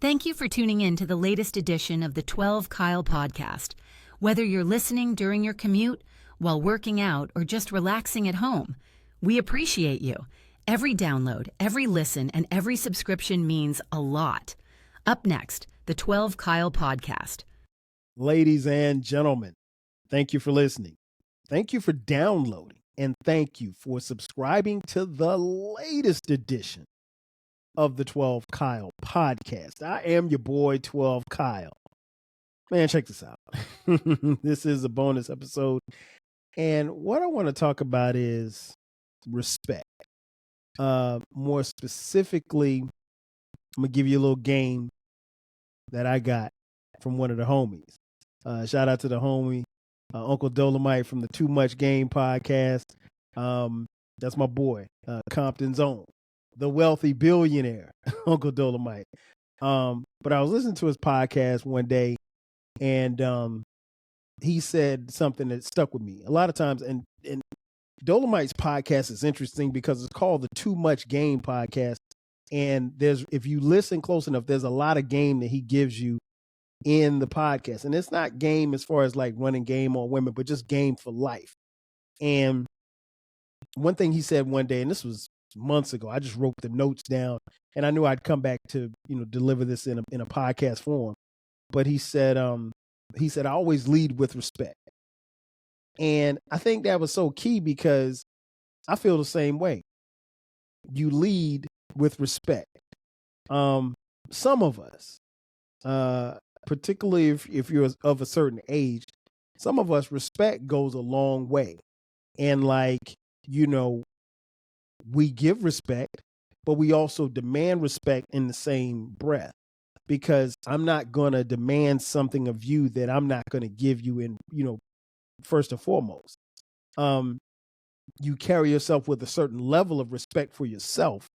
Thank you for tuning in to the latest edition of the 12 Kyle podcast. Whether you're listening during your commute, while working out, or just relaxing at home, we appreciate you. Every download, every listen, and every subscription means a lot. Up next, the 12 Kyle podcast. Ladies and gentlemen, thank you for listening. Thank you for downloading. And thank you for subscribing to the latest edition of the 12 Kyle podcast. I am your boy, 12 Kyle. Man, check this out. This is a bonus episode. And what I want to talk about is respect. More specifically, I'm going to give you a little game that I got from one of the homies. Shout out to the homie, Uncle Dolomite from the Too Much Game podcast. That's my boy, Compton's own, the wealthy billionaire, Uncle Dolomite. But I was listening to his podcast one day, and he said something that stuck with me. A lot of times, and Dolomite's podcast is interesting because it's called the Too Much Game podcast. And if you listen close enough, there's a lot of game that he gives you in the podcast. And it's not game as far as like running game on women, but just game for life. And one thing he said one day, and this was months ago, I just wrote the notes down and I knew I'd come back to, deliver this in a podcast form. But he said, I always lead with respect. And I think that was so key because I feel the same way. You lead with respect. Some of us, particularly if you're of a certain age, some of us, respect goes a long way. And we give respect, but we also demand respect in the same breath, because I'm not going to demand something of you that I'm not going to give you in, first and foremost. You carry yourself with a certain level of respect for yourself,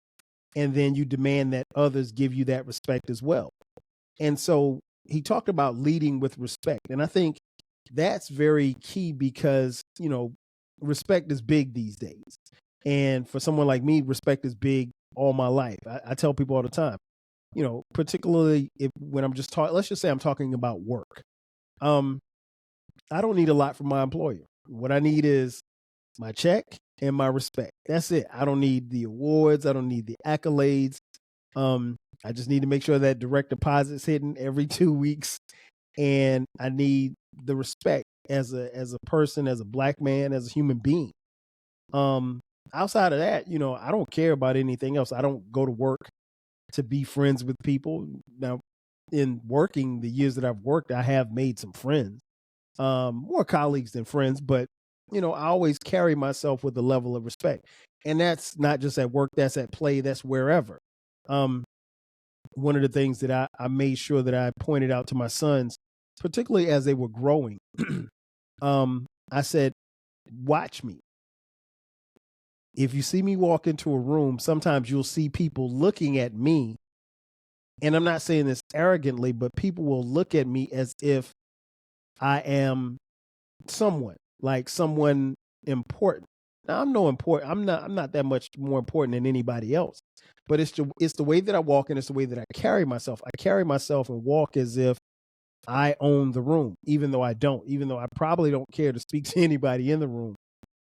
and then you demand that others give you that respect as well. And so he talked about leading with respect. And I think that's very key because, respect is big these days. And for someone like me, respect is big all my life. I tell people all the time, particularly when I'm just talking, let's just say I'm talking about work. I don't need a lot from my employer. What I need is my check and my respect. That's it. I don't need the awards. I don't need the accolades. I just need to make sure that direct deposit's hitting every 2 weeks. And I need the respect as a person, as a black man, as a human being. Outside of that, I don't care about anything else. I don't go to work to be friends with people. Now, in working, the years that I've worked, I have made some friends, more colleagues than friends, but I always carry myself with a level of respect. And that's not just at work, that's at play, that's wherever. One of the things that I made sure that I pointed out to my sons, particularly as they were growing, I said, watch me. If you see me walk into a room, sometimes you'll see people looking at me. And I'm not saying this arrogantly, but people will look at me as if I am someone important. Now, I'm not that much more important than anybody else, but it's the way that I walk and it's the way that I carry myself. I carry myself and walk as if I own the room, even though I don't, even though I probably don't care to speak to anybody in the room.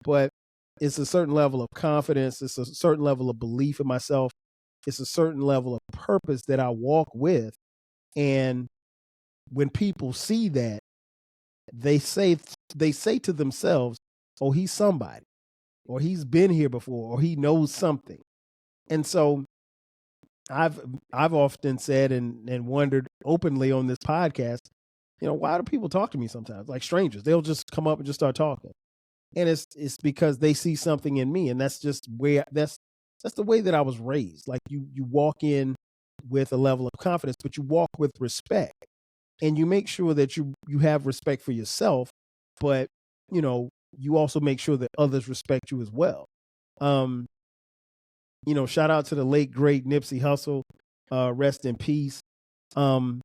But it's a certain level of confidence. It's a certain level of belief in myself. It's a certain level of purpose that I walk with. And when people see that, they say to themselves, oh, he's somebody, or he's been here before, or he knows something. And so I've often said and wondered openly on this podcast, why do people talk to me sometimes like strangers? They'll just come up and just start talking. And it's because they see something in me. And that's just that's the way that I was raised. Like you walk in with a level of confidence, but you walk with respect. And you make sure that you have respect for yourself, but you also make sure that others respect you as well. Shout out to the late great Nipsey Hussle, rest in peace. Nipsey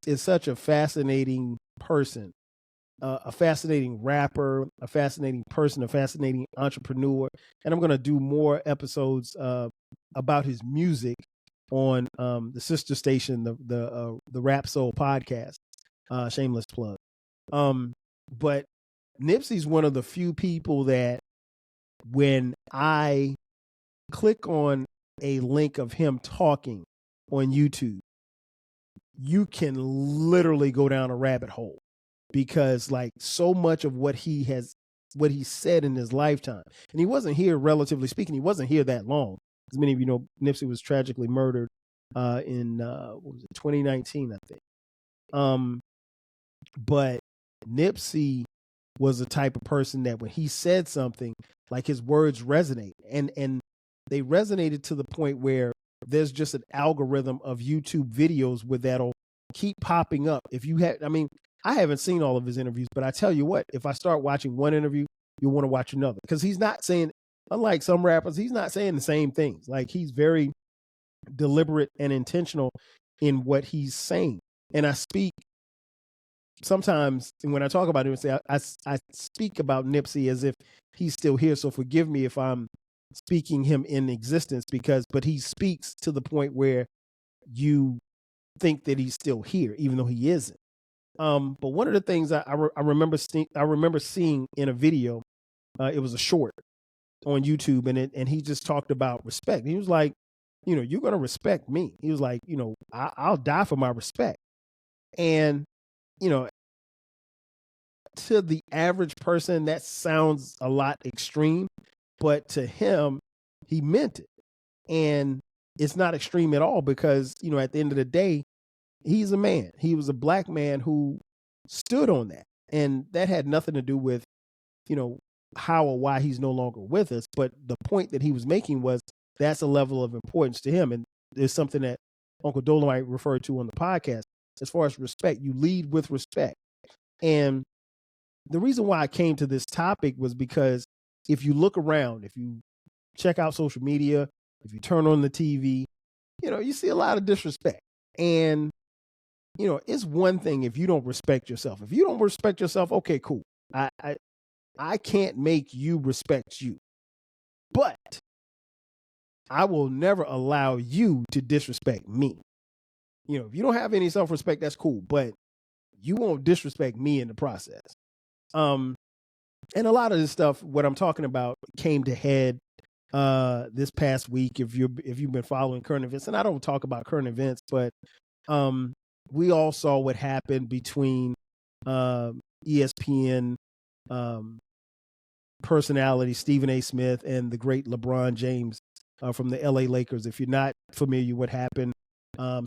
is such a fascinating person, a fascinating rapper, a fascinating person, a fascinating entrepreneur, and I'm going to do more episodes about his music on the sister station, the Rap Soul podcast. Shameless plug. But Nipsey's one of the few people that when I click on a link of him talking on YouTube, you can literally go down a rabbit hole, because like so much of what he said in his lifetime, and he wasn't here, relatively speaking, he wasn't here that long. As many of you know, Nipsey was tragically murdered in 2019, I think. But Nipsey was the type of person that when he said something, like his words resonate, and they resonated to the point where there's just an algorithm of YouTube videos where that'll keep popping up. If you had, I mean, I haven't seen all of his interviews, but I tell you what, if I start watching one interview, you'll want to watch another, because he's not saying, unlike some rappers, he's not saying the same things. Like, he's very deliberate and intentional in what he's saying. And I speak sometimes when I talk about him, I speak about Nipsey as if he's still here. So forgive me if I'm speaking him in existence, but he speaks to the point where you think that he's still here, even though he isn't. But one of the things I remember seeing in a video, it was a short on YouTube, and he just talked about respect. He was like, you know, you're going to respect me. He was like, you know, I'll die for my respect. And, you know, to the average person, that sounds a lot extreme, but to him, he meant it. And it's not extreme at all, because, you know, at the end of the day, he's a man. He was a black man who stood on that. And that had nothing to do with, you know, how or why he's no longer with us. But the point that he was making was that's a level of importance to him. And there's something that Uncle Dolomite referred to on the podcast. As far as respect, you lead with respect. And the reason why I came to this topic was because if you look around, if you check out social media, if you turn on the TV, you know, you see a lot of disrespect. And, you know, it's one thing if you don't respect yourself. If you don't respect yourself, okay, cool. I can't make you respect you. But I will never allow you to disrespect me. You know, if you don't have any self-respect, that's cool, but you won't disrespect me in the process. And a lot of this stuff, what I'm talking about, came to head this past week. If you've been following current events, and I don't talk about current events, but we all saw what happened between ESPN personality Stephen A. Smith and the great LeBron James from the LA Lakers. If you're not familiar what happened,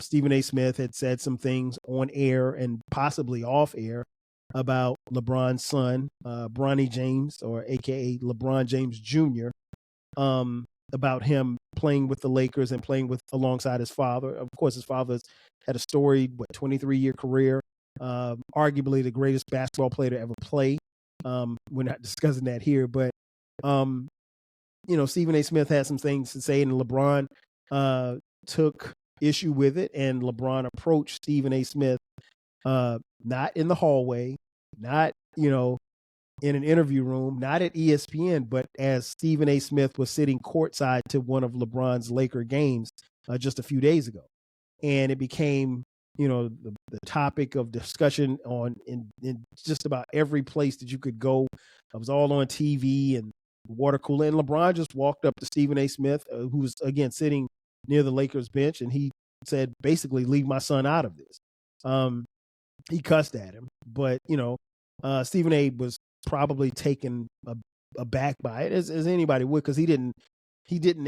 Stephen A. Smith had said some things on air and possibly off air about LeBron's son, Bronny James, or AKA LeBron James Jr., about him playing with the Lakers and playing alongside his father. Of course, his father's had a storied 23-year career, arguably the greatest basketball player to ever play. We're not discussing that here, but you know, Stephen A. Smith had some things to say, and LeBron took issue with it, and LeBron approached Stephen A. Smith, not in the hallway, not, you know, in an interview room, not at ESPN, but as Stephen A. Smith was sitting courtside to one of LeBron's Laker games just a few days ago. And it became, you know, the topic of discussion in just about every place that you could go. It was all on TV and water cooler. And LeBron just walked up to Stephen A. Smith, who was, again, sitting near the Lakers bench, and he said, basically, leave my son out of this. He cussed at him, but, you know, Stephen A. was probably taken aback by it, as anybody would, because he didn't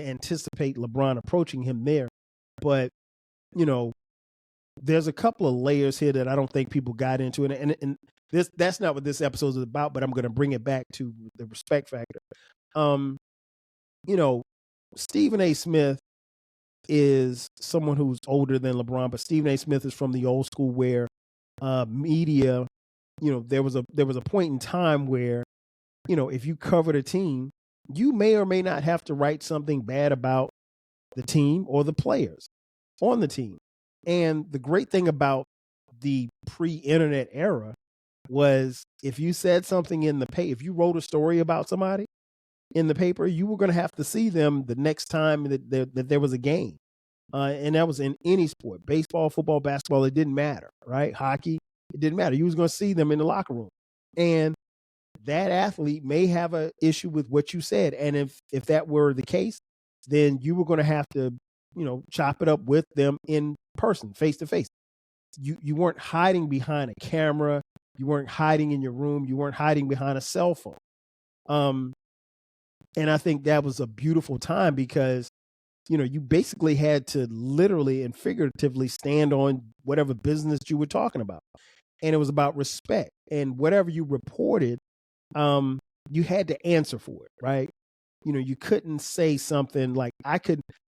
anticipate LeBron approaching him there. But, you know, there's a couple of layers here that I don't think people got into, and that's not what this episode is about, but I'm going to bring it back to the respect factor. You know, Stephen A. Smith is someone who's older than LeBron, but Stephen A. Smith is from the old school where media, you know, there was a point in time where, you know, if you covered a team, you may or may not have to write something bad about the team or the players on the team. And the great thing about the pre-internet era was if you said something in the paper, if you wrote a story about somebody in the paper, you were going to have to see them the next time that there was a game. And that was in any sport, baseball, football, basketball. It didn't matter, right? Hockey, it didn't matter. You was going to see them in the locker room. And that athlete may have an issue with what you said. And if that were the case, then you were going to have to, chop it up with them in person, face to face. You weren't hiding behind a camera. You weren't hiding in your room. You weren't hiding behind a cell phone. And I think that was a beautiful time because, you basically had to literally and figuratively stand on whatever business you were talking about. And it was about respect. And whatever you reported, you had to answer for it, right? You couldn't say something like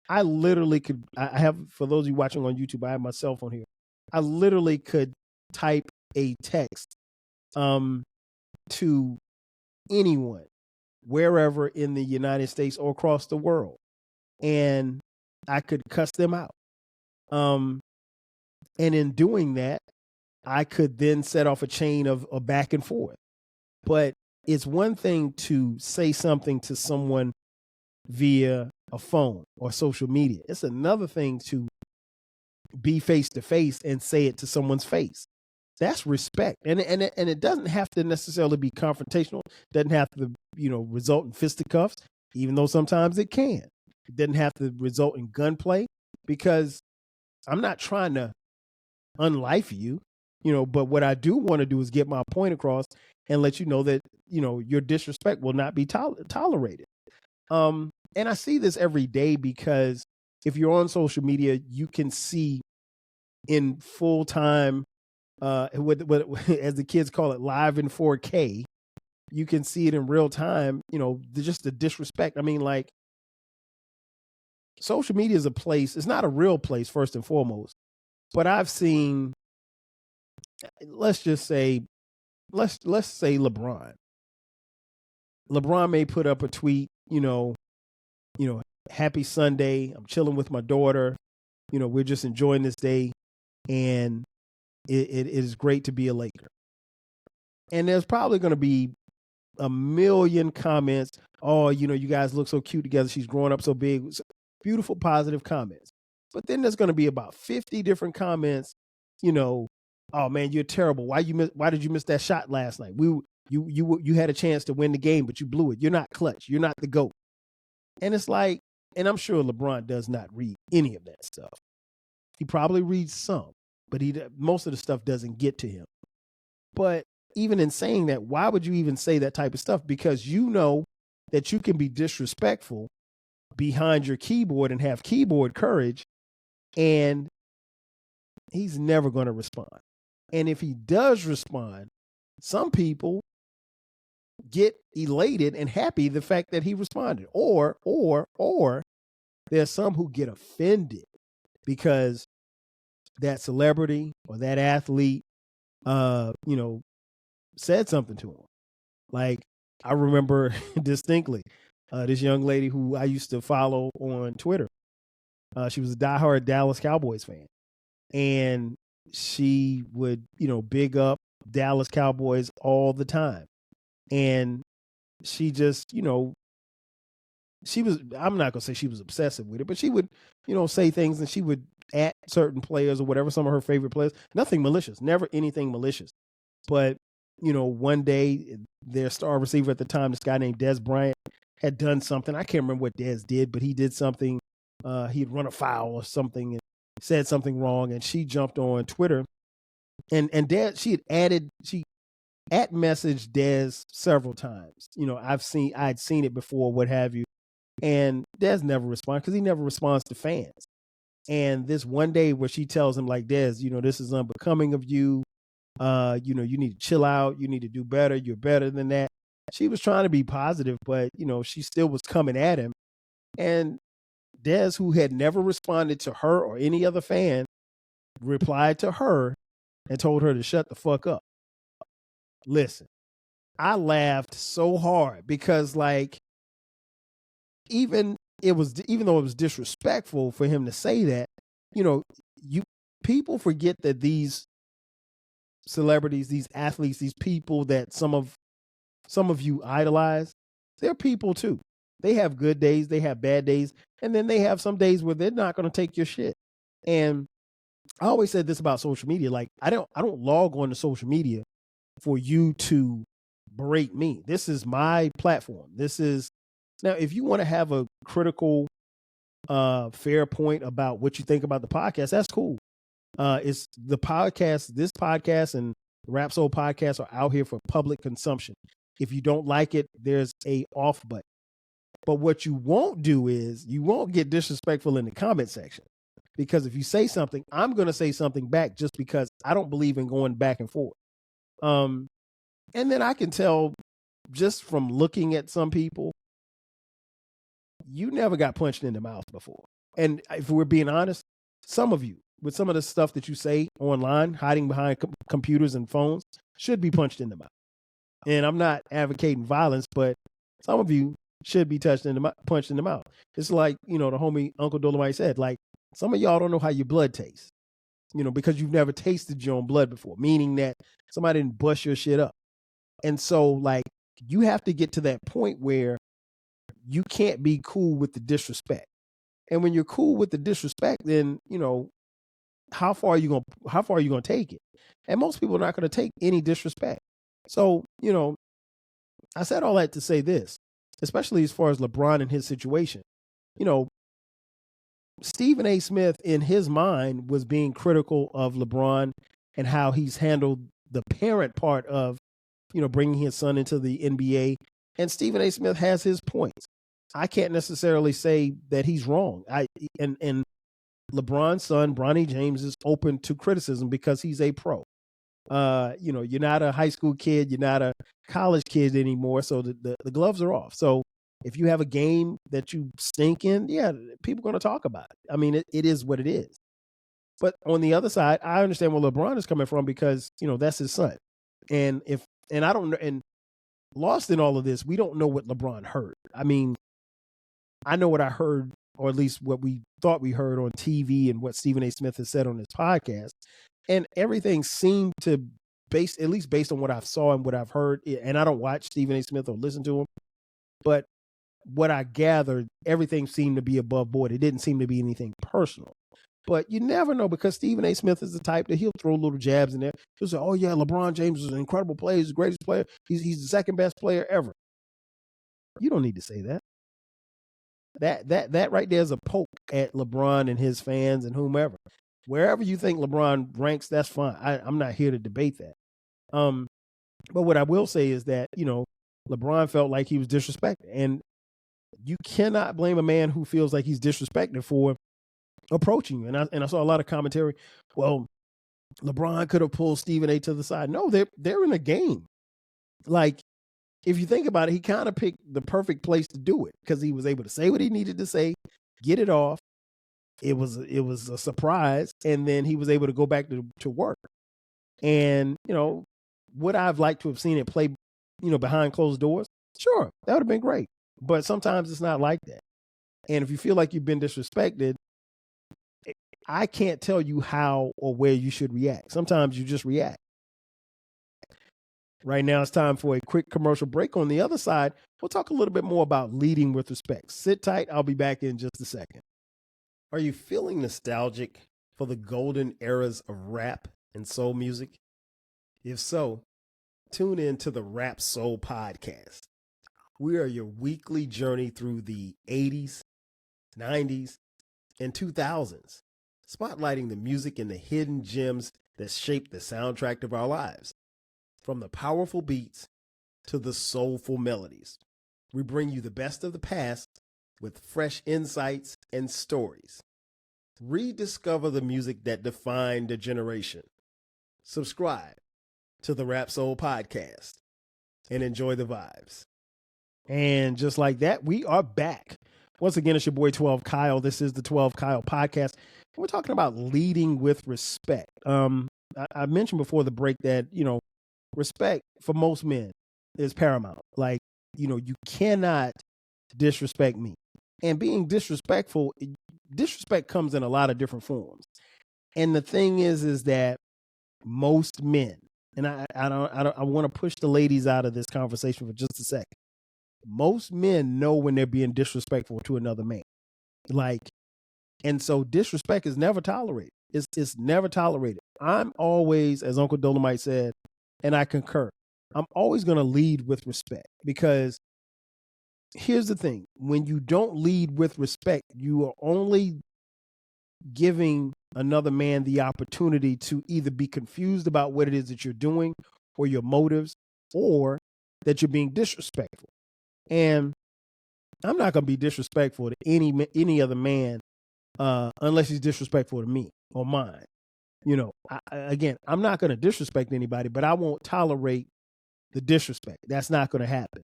I literally could, I have, for those of you watching on YouTube, I have my cell phone here. I literally could type a text to anyone, wherever in the United States or across the world, and I could cuss them out. And in doing that, I could then set off a chain of a back and forth. But it's one thing to say something to someone via a phone or social media. It's another thing to be face to face and say it to someone's face. That's respect. And it doesn't have to necessarily be confrontational. It doesn't have to, result in fisticuffs, even though sometimes it can. It doesn't have to result in gunplay because I'm not trying to unlife you, but what I do want to do is get my point across and let you know that, your disrespect will not be tolerated. And I see this every day because if you're on social media, you can see in full time, what as the kids call it, live in 4K. You can see it in real time. Just the disrespect. I mean, like, social media is a place. It's not a real place, first and foremost. But I've seen, let's say LeBron. LeBron may put up a tweet, happy Sunday. I'm chilling with my daughter. We're just enjoying this day. And it is great to be a Laker. And there's probably going to be a million comments. Oh, you guys look so cute together. She's growing up so big. Beautiful, positive comments. But then there's going to be about 50 different comments. Oh man, you're terrible. Why did you miss that shot last night? You had a chance to win the game, but you blew it. You're not clutch. You're not the GOAT. And it's like, and I'm sure LeBron does not read any of that stuff. He probably reads some, but most of the stuff doesn't get to him. But even in saying that, why would you even say that type of stuff? Because you know that you can be disrespectful behind your keyboard and have keyboard courage, and he's never going to respond. And if he does respond, some people get elated and happy the fact that he responded. Or there's some who get offended because that celebrity or that athlete, said something to him. Like, I remember distinctly this young lady who I used to follow on Twitter. She was a diehard Dallas Cowboys fan. And she would, big up Dallas Cowboys all the time. And she just, she was, I'm not going to say she was obsessive with it, but she would, say things, and she would at certain players or whatever, some of her favorite players. Nothing malicious, never anything malicious. But, one day their star receiver at the time, this guy named Dez Bryant, had done something. I can't remember what Dez did, but he did something. He'd run a foul or something and said something wrong. And she jumped on Twitter and Dez, she at messaged Dez several times. I'd seen it before, what have you. And Dez never responds because he never responds to fans. And this one day where she tells him, like, Dez, this is unbecoming of you. You need to chill out. You need to do better. You're better than that. She was trying to be positive, but, she still was coming at him. And Dez, who had never responded to her or any other fan, replied to her and told her to shut the fuck up. Listen, I laughed so hard because, like, even though it was disrespectful for him to say that, people forget that these celebrities, these athletes, these people that some of you idolize, they're people too. They have good days, they have bad days. And then they have some days where they're not going to take your shit. And I always said this about social media. Like, I don't log on to social media for you to berate me. This is my platform. This is, now, if you want to have a critical, fair point about what you think about the podcast, that's cool. It's the podcast, this podcast and Rap Soul podcast are out here for public consumption. If you don't like it, there's a off button. But what you won't do is you won't get disrespectful in the comment section. Because if you say something, I'm going to say something back just because I don't believe in going back and forth. And then I can tell just from looking at some people, you never got punched in the mouth before. And if we're being honest, some of you, with some of the stuff that you say online, hiding behind computers and phones, should be punched in the mouth. And I'm not advocating violence, but some of you should be punched in the mouth. It's like, the homie Uncle Dolomite said, like, some of y'all don't know how your blood tastes, because you've never tasted your own blood before, meaning that somebody didn't bust your shit up. And so, like, you have to get to that point where you can't be cool with the disrespect. And when you're cool with the disrespect, then, how far are you going to take it? And most people are not going to take any disrespect. So, I said all that to say this, especially as far as LeBron and his situation. Stephen A. Smith, in his mind, was being critical of LeBron and how he's handled the parent part of, bringing his son into the NBA. And Stephen A. Smith has his points. I can't necessarily say that he's wrong. And LeBron's son, Bronny James, is open to criticism because he's a pro. You're not a high school kid, you're not a college kid anymore, so the gloves are off. So if you have a game that you stink in, yeah, people are going to talk about it. I mean, it is what it is. But on the other side, I understand where LeBron is coming from because, that's his son. And I don't know, and lost in all of this, we don't know what LeBron heard. I mean, I know what I heard, or at least what we thought we heard on TV and what Stephen A. Smith has said on his podcast. And everything seemed to at least based on what I saw and what I've heard, and I don't watch Stephen A. Smith or listen to him, but what I gathered, everything seemed to be above board. It didn't seem to be anything personal. But you never know, because Stephen A. Smith is the type that he'll throw little jabs in there. He'll say, oh yeah, LeBron James is an incredible player. He's the greatest player. He's the second best player ever. You don't need to say that. That right there is a poke at LeBron and his fans and whomever. Wherever you think LeBron ranks, that's fine. I'm not here to debate that. But what I will say is that, LeBron felt like he was disrespected. And you cannot blame a man who feels like he's disrespected for approaching you. And I saw a lot of commentary. Well, LeBron could have pulled Stephen A. to the side. No, they're in a game. Like, if you think about it, he kind of picked the perfect place to do it because he was able to say what he needed to say, get it off. It was a surprise, and then he was able to go back to work. And would I've liked to have seen it play, behind closed doors? Sure, that would have been great. But sometimes it's not like that. And if you feel like you've been disrespected, I can't tell you how or where you should react. Sometimes you just react. Right now, it's time for a quick commercial break. On the other side, we'll talk a little bit more about leading with respect. Sit tight. I'll be back in just a second. Are you feeling nostalgic for the golden eras of rap and soul music? If so, tune in to the Rap Soul podcast. We are your weekly journey through the 80s, 90s, and 2000s, spotlighting the music and the hidden gems that shaped the soundtrack of our lives. From the powerful beats to the soulful melodies, we bring you the best of the past with fresh insights and stories. Rediscover the music that defined a generation. Subscribe to the Rap Soul podcast and enjoy the vibes. And just like that, we are back. Once again, it's your boy 12 Kyle. This is the 12 Kyle podcast. And we're talking about leading with respect. I mentioned before the break that, respect for most men is paramount. Like, you cannot disrespect me. And being disrespectful, disrespect comes in a lot of different forms. And the thing is that most men, and I want to push the ladies out of this conversation for just a second. Most men know when they're being disrespectful to another man. Like, and so disrespect is never tolerated. It's never tolerated. I'm always, as Uncle Dolomite said, and I concur, I'm always going to lead with respect, because here's the thing. When you don't lead with respect, you are only giving another man the opportunity to either be confused about what it is that you're doing or your motives, or that you're being disrespectful. And I'm not going to be disrespectful to any other man unless he's disrespectful to me or mine. You know, again, I'm not going to disrespect anybody, but I won't tolerate the disrespect. That's not going to happen.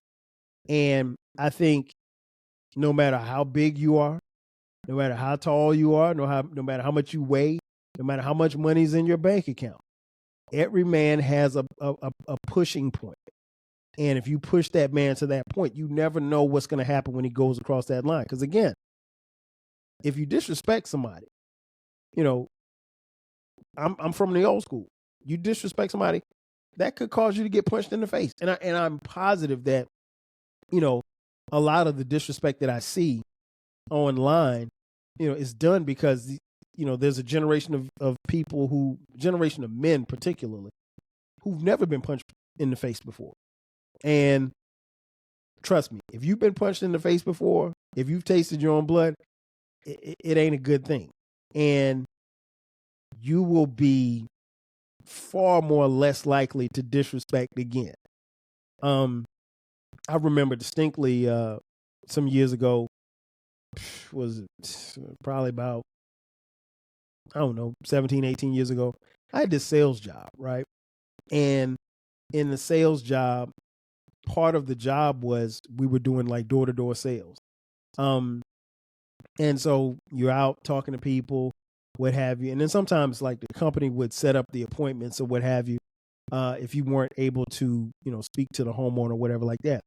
And I think no matter how big you are, no matter how tall you are, no matter how much you weigh, no matter how much money's in your bank account, every man has a pushing point. And if you push that man to that point, you never know what's going to happen when he goes across that line. Because again, if you disrespect somebody, you know, I'm from the old school. You disrespect somebody, that could cause you to get punched in the face. And I'm positive that, you know, a lot of the disrespect that I see online, you know, is done because, you know, there's a generation of people generation of men particularly, who've never been punched in the face before. And trust me, if you've been punched in the face before, if you've tasted your own blood, it ain't a good thing. And you will be far more less likely to disrespect again. I remember distinctly some years ago, was it probably about, I don't know, 17, 18 years ago, I had this sales job, right? And in the sales job, part of the job was we were doing like door-to-door sales. And so you're out talking to people, what have you. And then sometimes like the company would set up the appointments or what have you, if you weren't able to, you know, speak to the homeowner or whatever like that.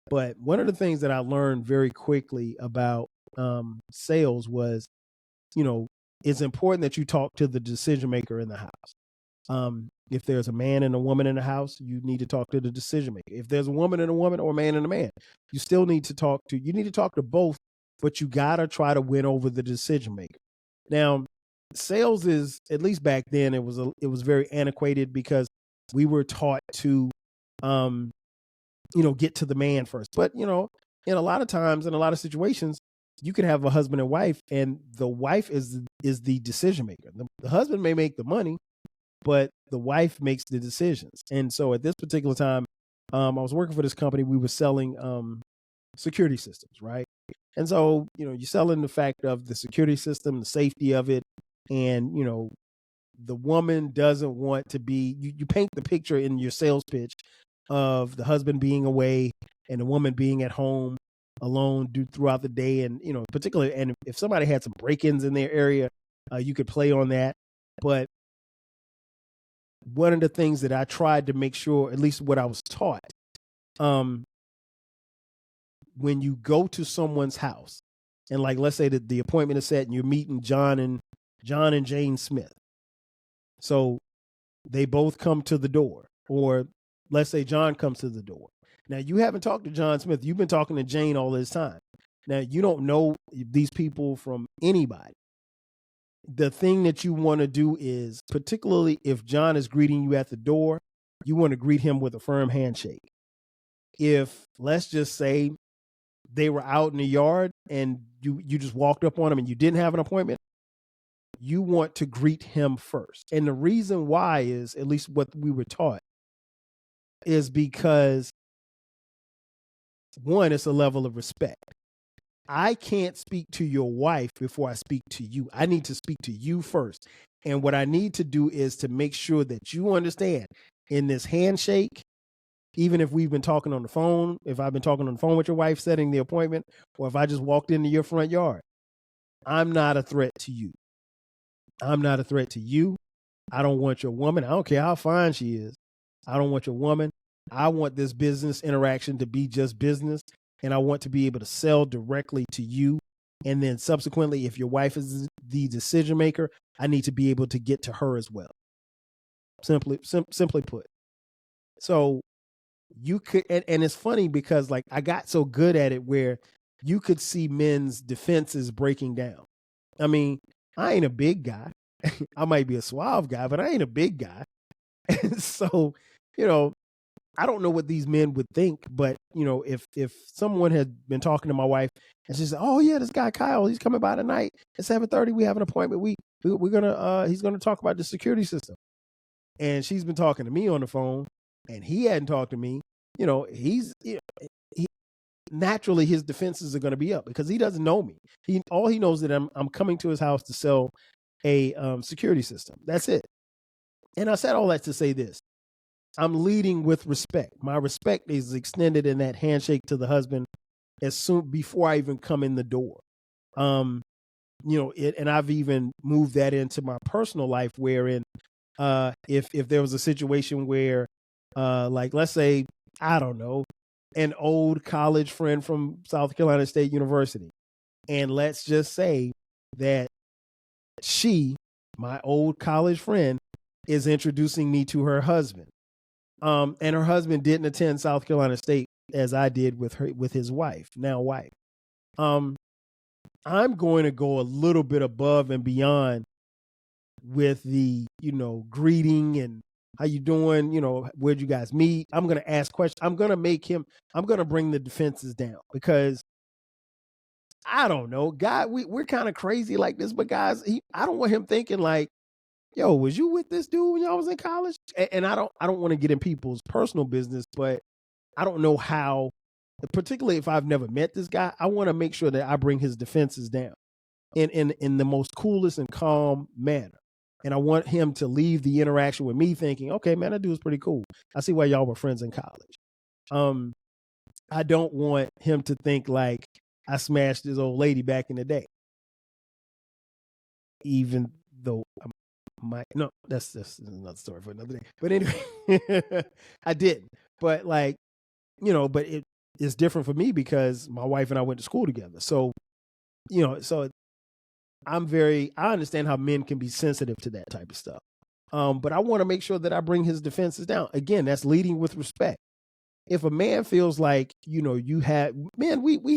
But one of the things that I learned very quickly about sales was, you know, it's important that you talk to the decision maker in the house. If there's a man and a woman in the house, you need to talk to the decision maker. If there's a woman and a woman or a man and a man, you still need to talk to both, but you gotta try to win over the decision maker. Now, sales is, at least back then, it was very antiquated because we were taught to, you know, get to the man first. But, you know, in a lot of times, in a lot of situations, you could have a husband and wife, and the wife is the decision maker. The husband may make the money, but the wife makes the decisions. And so at this particular time, I was working for this company. We were selling security systems, right? And so, you know, you're selling the fact of the security system, the safety of it. And, you know, the woman doesn't want to be, you paint the picture in your sales pitch of the husband being away and the woman being at home alone throughout the day. And, you know, particularly, and if somebody had some break-ins in their area, you could play on that. But one of the things that I tried to make sure, at least what I was taught, when you go to someone's house, and like, let's say that the appointment is set and you're meeting John and Jane Smith. So they both come to the door, or let's say John comes to the door. Now, you haven't talked to John Smith. You've been talking to Jane all this time. Now, you don't know these people from anybody. The thing that you want to do is, particularly if John is greeting you at the door, you want to greet him with a firm handshake. If, let's just say, they were out in the yard and you just walked up on him and you didn't have an appointment, you want to greet him first. And the reason why is, at least what we were taught, is because, one, it's a level of respect. I can't speak to your wife before I speak to you. I need to speak to you first. And what I need to do is to make sure that you understand, in this handshake, even if we've been talking on the phone, if I've been talking on the phone with your wife setting the appointment, or if I just walked into your front yard, I'm not a threat to you. I'm not a threat to you. I don't want your woman. I don't care how fine she is. I don't want your woman. I want this business interaction to be just business. And I want to be able to sell directly to you. And then subsequently, if your wife is the decision maker, I need to be able to get to her as well. Simply put. So you could, and it's funny because, like, I got so good at it where you could see men's defenses breaking down. I mean, I ain't a big guy. I might be a suave guy, but I ain't a big guy. And so, you know, I don't know what these men would think, but you know, if someone had been talking to my wife and she said, "Oh yeah, this guy Kyle, he's coming by tonight at 7:30. We have an appointment. We're gonna he's gonna talk about the security system." And she's been talking to me on the phone, and he hadn't talked to me. You know, he naturally his defenses are going to be up because he doesn't know me. All he knows that I'm coming to his house to sell a security system. That's it. And I said all that to say this: I'm leading with respect. My respect is extended in that handshake to the husband as soon before I even come in the door. You know, and I've even moved that into my personal life, wherein if there was a situation where, like, let's say, I don't know, an old college friend from South Carolina State University, and let's just say that she, my old college friend, is introducing me to her husband. And her husband didn't attend South Carolina State as I did with his wife, now wife. I'm going to go a little bit above and beyond with the, you know, greeting and how you doing, you know, where'd you guys meet? I'm going to ask questions. I'm going to bring the defenses down because I don't know, God, we're kind of crazy like this, but guys, I don't want him thinking like, yo, was you with this dude when y'all was in college? And I don't want to get in people's personal business, but I don't know how, particularly if I've never met this guy, I want to make sure that I bring his defenses down in the most coolest and calm manner. And I want him to leave the interaction with me thinking, okay, man, that dude's pretty cool. I see why y'all were friends in college. I don't want him to think like I smashed this old lady back in the day. Even though that's another story for another day. But anyway, I didn't. But like, you know, but it's different for me because my wife and I went to school together. So, you know, so I understand how men can be sensitive to that type of stuff. But I want to make sure that I bring his defenses down. Again, that's leading with respect. If a man feels like, you know, we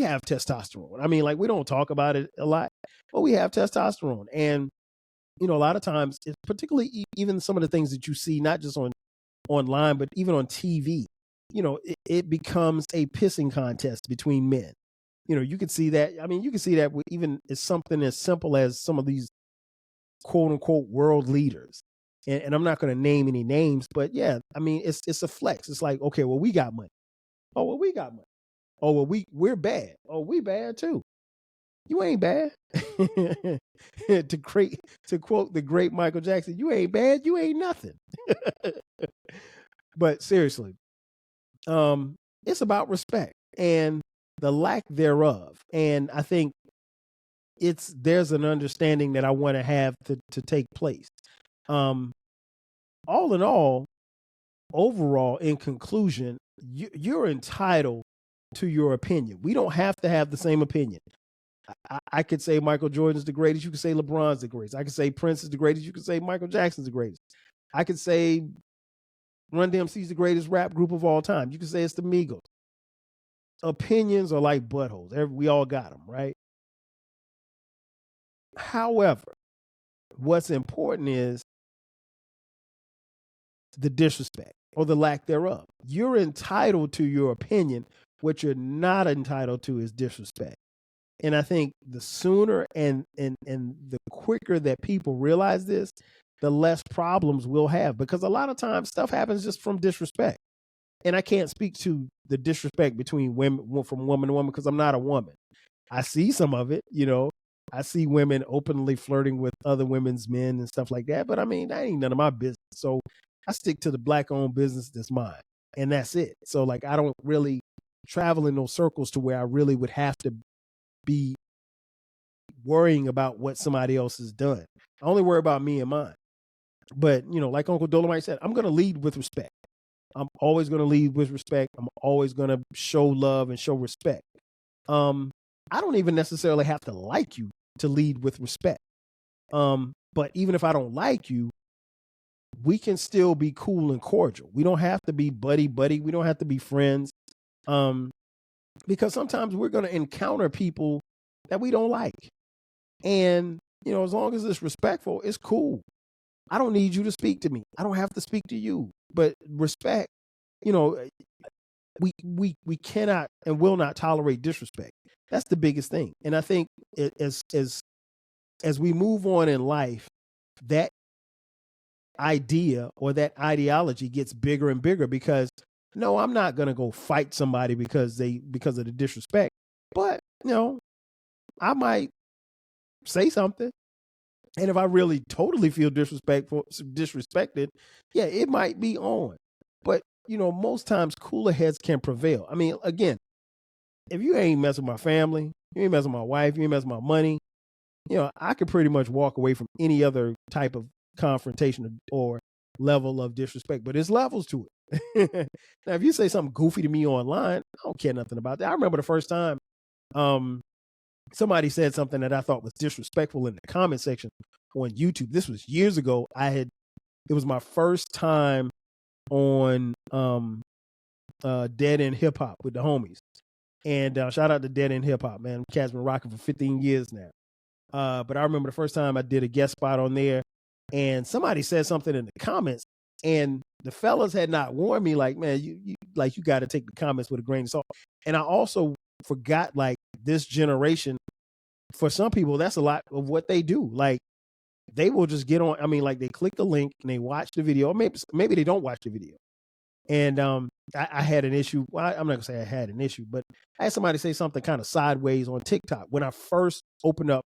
have testosterone. I mean, like, we don't talk about it a lot, but we have testosterone. And, you know, a lot of times, it's particularly even some of the things that you see, not just online, but even on TV, you know, it becomes a pissing contest between men. You know, you can see that. I mean, you can see that with even as something as simple as some of these quote unquote world leaders. And I'm not going to name any names, but yeah, I mean, it's a flex. It's like, okay, well, we got money. Oh, well, we got money. Oh, well, we're bad. Oh, we bad too. You ain't bad. To quote the great Michael Jackson, you ain't bad. You ain't nothing. But seriously, it's about respect and the lack thereof. And I think there's an understanding that I want to have to take place. All in all, overall, in conclusion, you're entitled to your opinion. We don't have to have the same opinion. I could say Michael Jordan's the greatest. You could say LeBron's the greatest. I could say Prince is the greatest. You could say Michael Jackson's the greatest. I could say Run DMC's the greatest rap group of all time. You could say it's the Migos. Opinions are like buttholes. We all got them, right? However, what's important is the disrespect or the lack thereof. You're entitled to your opinion. What you're not entitled to is disrespect. And I think the sooner and the quicker that people realize this, the less problems we'll have. Because a lot of times stuff happens just from disrespect. And I can't speak to the disrespect between women, from woman to woman, because I'm not a woman. I see some of it, you know. I see women openly flirting with other women's men and stuff like that. But I mean, that ain't none of my business. So I stick to the Black-owned business that's mine. And that's it. So like, I don't really travel in those circles to where I really would have to be worrying about what somebody else has done. I only worry about me and mine. But, you know, like Uncle Dolomite said, I'm going to lead with respect. I'm always going to lead with respect. I'm always going to show love and show respect. I don't even necessarily have to like you to lead with respect. But even if I don't like you, we can still be cool and cordial. We don't have to be buddy. We don't have to be friends. because sometimes we're going to encounter people that we don't like. And, as long as it's respectful, it's cool. I don't need you to speak to me. I don't have to speak to you. But respect, we cannot and will not tolerate disrespect. That's the biggest thing. And I think as we move on in life, that idea or that ideology gets bigger and bigger, because no, I'm not going to go fight somebody because of the disrespect. But, I might say something. And if I really totally feel disrespected, yeah, it might be on. But, most times cooler heads can prevail. I mean, again, if you ain't messing with my family, you ain't messing with my wife, you ain't messing with my money, I could pretty much walk away from any other type of confrontation or level of disrespect. But there's levels to it. Now, if you say something goofy to me online, I don't care nothing about that. I remember the first time somebody said something that I thought was disrespectful in the comment section on YouTube. This was years ago. It was my first time on Dead End Hip Hop with the homies. And shout out to Dead End Hip Hop, man. Cat's been rocking for 15 years now. But I remember the first time I did a guest spot on there, and somebody said something in the comments, and the fellas had not warned me, like, man, you got to take the comments with a grain of salt. And I also forgot, like, this generation, for some people, that's a lot of what they do. Like, they will just get on. I mean, like, they click the link and they watch the video. Or maybe they don't watch the video. And I had an issue. Well, I'm not gonna say I had an issue, but I had somebody say something kind of sideways on TikTok when I first opened up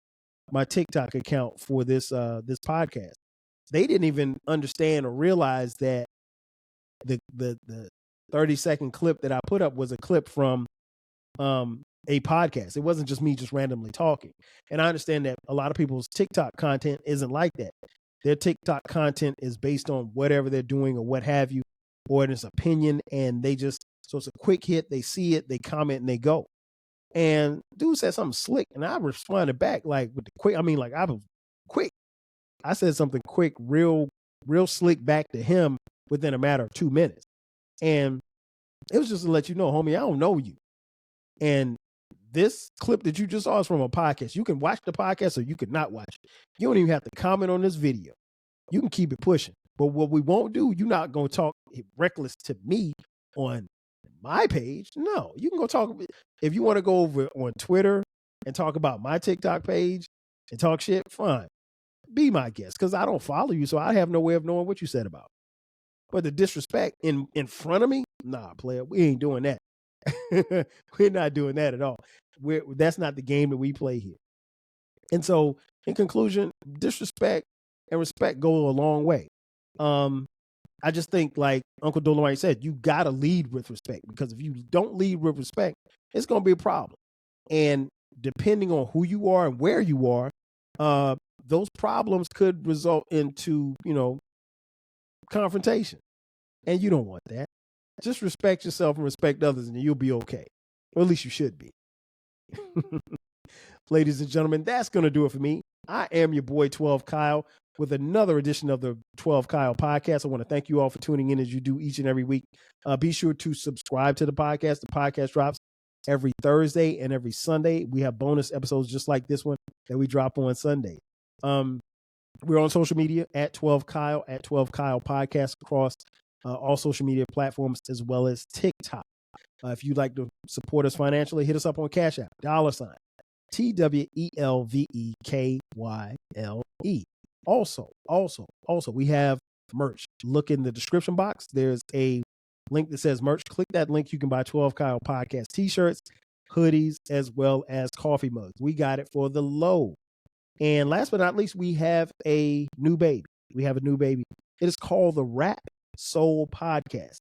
my TikTok account for this podcast. They didn't even understand or realize that the 30-second clip that I put up was a clip from a podcast. It wasn't just me just randomly talking. And I understand that a lot of people's TikTok content isn't like that. Their TikTok content is based on whatever they're doing or what have you, or it's opinion, and so it's a quick hit. They see it, they comment, and they go. And dude said something slick, and I responded back like with the quick. I mean, like, I was quick. I said something quick, real slick back to him within a matter of 2 minutes. And it was just to let you know, homie, I don't know you. And this clip that you just saw is from a podcast. You can watch the podcast or you can not watch it. You don't even have to comment on this video. You can keep it pushing. But what we won't do, you're not going to talk reckless to me on my page. No, you can go talk. If you want to go over on Twitter and talk about my TikTok page and talk shit, fine. Be my guest, because I don't follow you, so I have no way of knowing what you said about. But the disrespect in front of me, nah, player, we ain't doing that. We're not doing that at all. That's not the game that we play here. And so, in conclusion, disrespect and respect go a long way. I just think, like Uncle Dolomite said, you got to lead with respect, because if you don't lead with respect, it's going to be a problem. And depending on who you are and where you are, those problems could result into, confrontation. And you don't want that. Just respect yourself and respect others, and you'll be okay. Or at least you should be. Ladies and gentlemen, that's going to do it for me. I am your boy 12 Kyle with another edition of the 12 Kyle podcast. I want to thank you all for tuning in as you do each and every week. Be sure to subscribe to the podcast. The podcast drops every Thursday and every Sunday. We have bonus episodes just like this one that we drop on Sunday. We're on social media at 12 Kyle podcast across all social media platforms, as well as TikTok. If you'd like to support us financially, hit us up on Cash App, $, TWELVEKYLE. Also, we have merch. Look in the description box. There's a link that says merch. Click that link. You can buy 12 Kyle podcast t-shirts, hoodies, as well as coffee mugs. We got it for the low. And last but not least, we have a new baby. It is called the Rap Soul Podcast.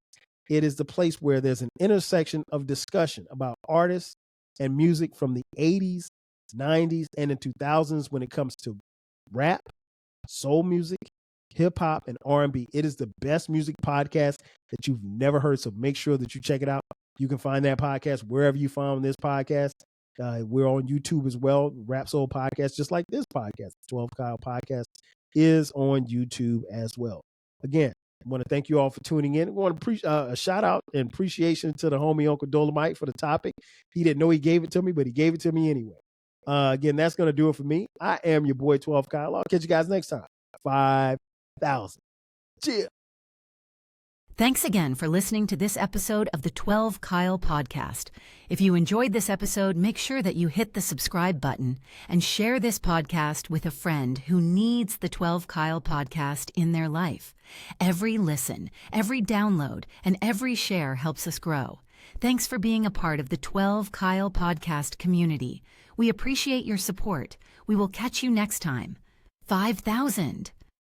It is the place where there's an intersection of discussion about artists and music from the 80s, 90s, and the 2000s when it comes to rap, soul music, hip hop, and R&B. It is the best music podcast that you've never heard, so make sure that you check it out. You can find that podcast wherever you found this podcast. We're on YouTube as well, Rap Soul Podcast, just like this podcast. 12 Kyle Podcast is on YouTube as well. Again, I want to thank you all for tuning in. I want to a shout out and appreciation to the homie Uncle Dolomite for the topic. He didn't know he gave it to me, but he gave it to me anyway. Again, that's going to do it for me. I am your boy 12 Kyle. I'll catch you guys next time. 5,000. Cheers. Thanks again for listening to this episode of the 12 Kyle podcast. If you enjoyed this episode, make sure that you hit the subscribe button and share this podcast with a friend who needs the 12 Kyle podcast in their life. Every listen, every download, and every share helps us grow. Thanks for being a part of the 12 Kyle podcast community. We appreciate your support. We will catch you next time. 5,000.